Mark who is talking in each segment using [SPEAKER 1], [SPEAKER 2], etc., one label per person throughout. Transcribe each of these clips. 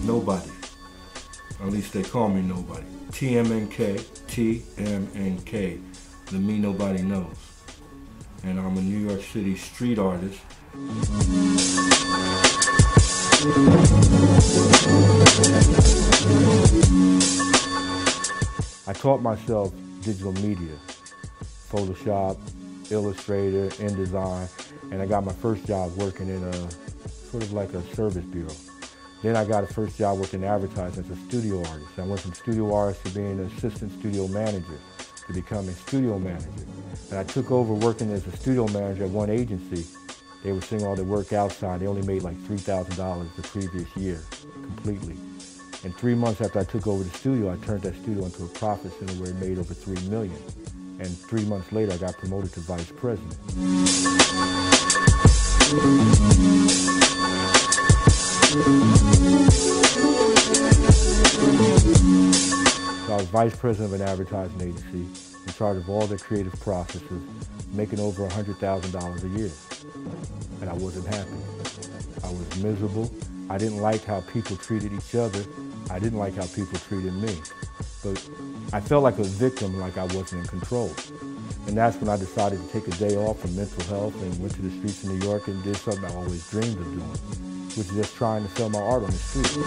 [SPEAKER 1] Nobody. At least they call me nobody. TMNK, TMNK, the me nobody knows. And I'm a New York City street artist. I taught myself digital media, Photoshop, Illustrator, InDesign, and I got my first job working in a sort of like a service bureau. Then I got a first job working in advertising as a studio artist. I went from studio artist to being an assistant studio manager to becoming studio manager. And I took over working as a studio manager at one agency. They were seeing all the work outside. They only made like $3,000 the previous year, completely. And 3 months after I took over the studio, I turned that studio into a profit center where it made over $3 million. And 3 months later, I got promoted to vice president. So I was vice president of an advertising agency, in charge of all the creative processes, making over $100,000 a year. And I wasn't happy. I was miserable. I didn't like how people treated each other. I didn't like how people treated me. But I felt like a victim, like I wasn't in control. And that's when I decided to take a day off from mental health and went to the streets of New York and did something I always dreamed of doing, which is just trying to sell my art on the street.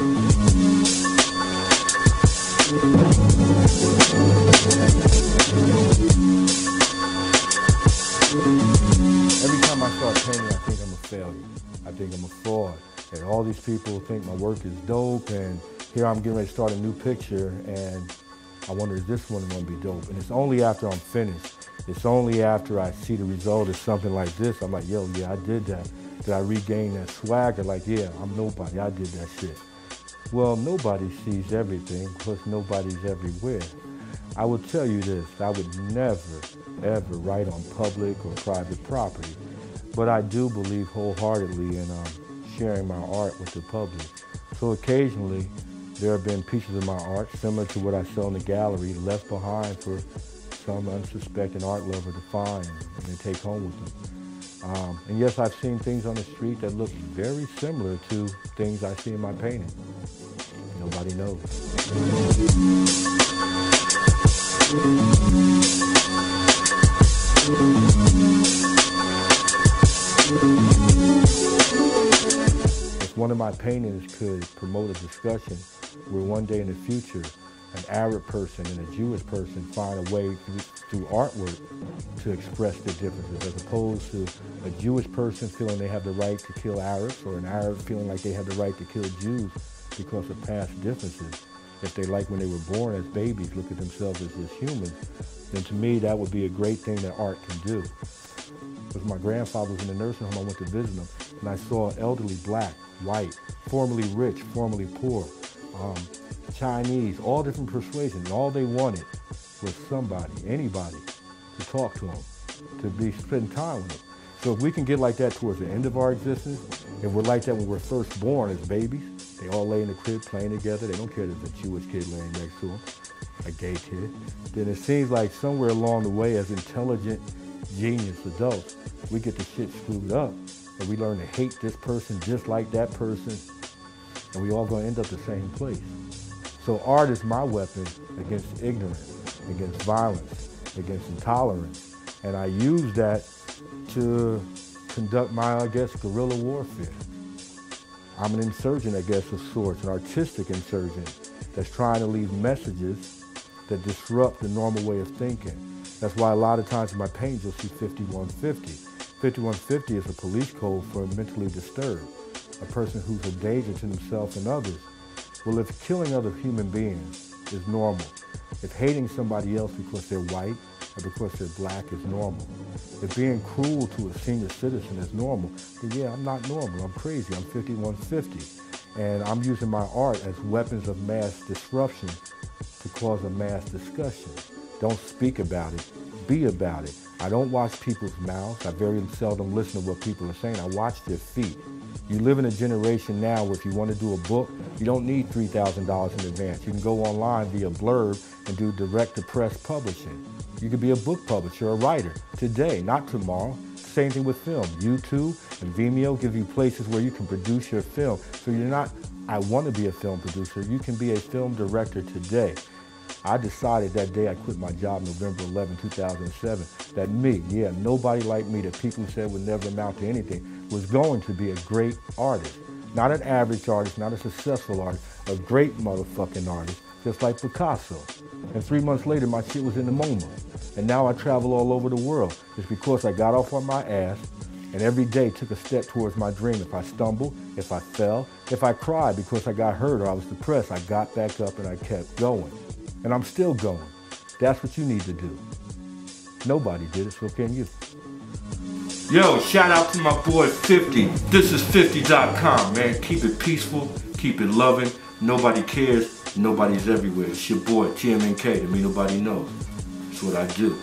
[SPEAKER 1] Every time I start painting, I think I'm a failure. I think I'm a fraud. And all these people think my work is dope, and here I'm getting ready to start a new picture, and I wonder, is this one going to be dope? And it's only after I'm finished, it's only after I see the result of something like this, I'm like, yo, yeah, I did that. Did I regain that swagger? Like, yeah, I'm nobody, I did that shit. Well, nobody sees everything, plus nobody's everywhere. I will tell you this, I would never, ever write on public or private property, but I do believe wholeheartedly in sharing my art with the public. So occasionally, there have been pieces of my art similar to what I sell in the gallery left behind for some unsuspecting art lover to find and then take home with them. And yes, I've seen things on the street that look very similar to things I see in my painting. Nobody knows. If one of my paintings could promote a discussion where one day in the future, an Arab person and a Jewish person find a way through artwork to express their differences, as opposed to a Jewish person feeling they have the right to kill Arabs, or an Arab feeling like they have the right to kill Jews because of past differences. If they, like when they were born as babies, look at themselves as just humans, then to me that would be a great thing that art can do. Because my grandfather was in the nursing home, I went to visit him, and I saw elderly black, white, formerly rich, formerly poor, Chinese, all different persuasions. All they wanted was somebody, anybody, to talk to them, to be spending time with them. So if we can get like that towards the end of our existence, and we're like that when we're first born as babies, they all lay in the crib playing together, they don't care if there's a Jewish kid laying next to them, a gay kid, then it seems like somewhere along the way as intelligent, genius adults, we get the shit screwed up, and we learn to hate this person just like that person, and we all gonna end up the same place. So art is my weapon against ignorance, against violence, against intolerance. And I use that to conduct my, I guess, guerrilla warfare. I'm an insurgent, I guess, of sorts, an artistic insurgent that's trying to leave messages that disrupt the normal way of thinking. That's why a lot of times in my paintings you'll see 5150. 5150 is a police code for mentally disturbed, a person who's a danger to themselves and others. Well, if killing other human beings is normal, if hating somebody else because they're white or because they're black is normal, if being cruel to a senior citizen is normal, then yeah, I'm not normal, I'm crazy, I'm 5150. And I'm using my art as weapons of mass disruption to cause a mass discussion. Don't speak about it, be about it. I don't watch people's mouths. I very seldom listen to what people are saying. I watch their feet. You live in a generation now where if you want to do a book, you don't need $3,000 in advance. You can go online via Blurb and do direct-to-press publishing. You could be a book publisher, a writer, today, not tomorrow. same thing with film. YouTube and Vimeo give you places where you can produce your film. So you're not, I want to be a film producer. You can be a film director today. I decided that day I quit my job November 11, 2007, that me, nobody like me that people said would never amount to anything, was going to be a great artist. Not an average artist, not a successful artist, a great motherfucking artist, just like Picasso. And 3 months later, my shit was in the MoMA. And now I travel all over the world. It's because I got off on my ass and every day took a step towards my dream. If I stumbled, if I fell, if I cried because I got hurt or I was depressed, I got back up and I kept going. And I'm still going. That's what you need to do. Nobody did it, so can you. Yo, shout out to my boy 50. This is 50.com, man. Keep it peaceful, keep it loving. Nobody cares, nobody's everywhere. It's your boy TMNK, to me nobody knows. That's what I do.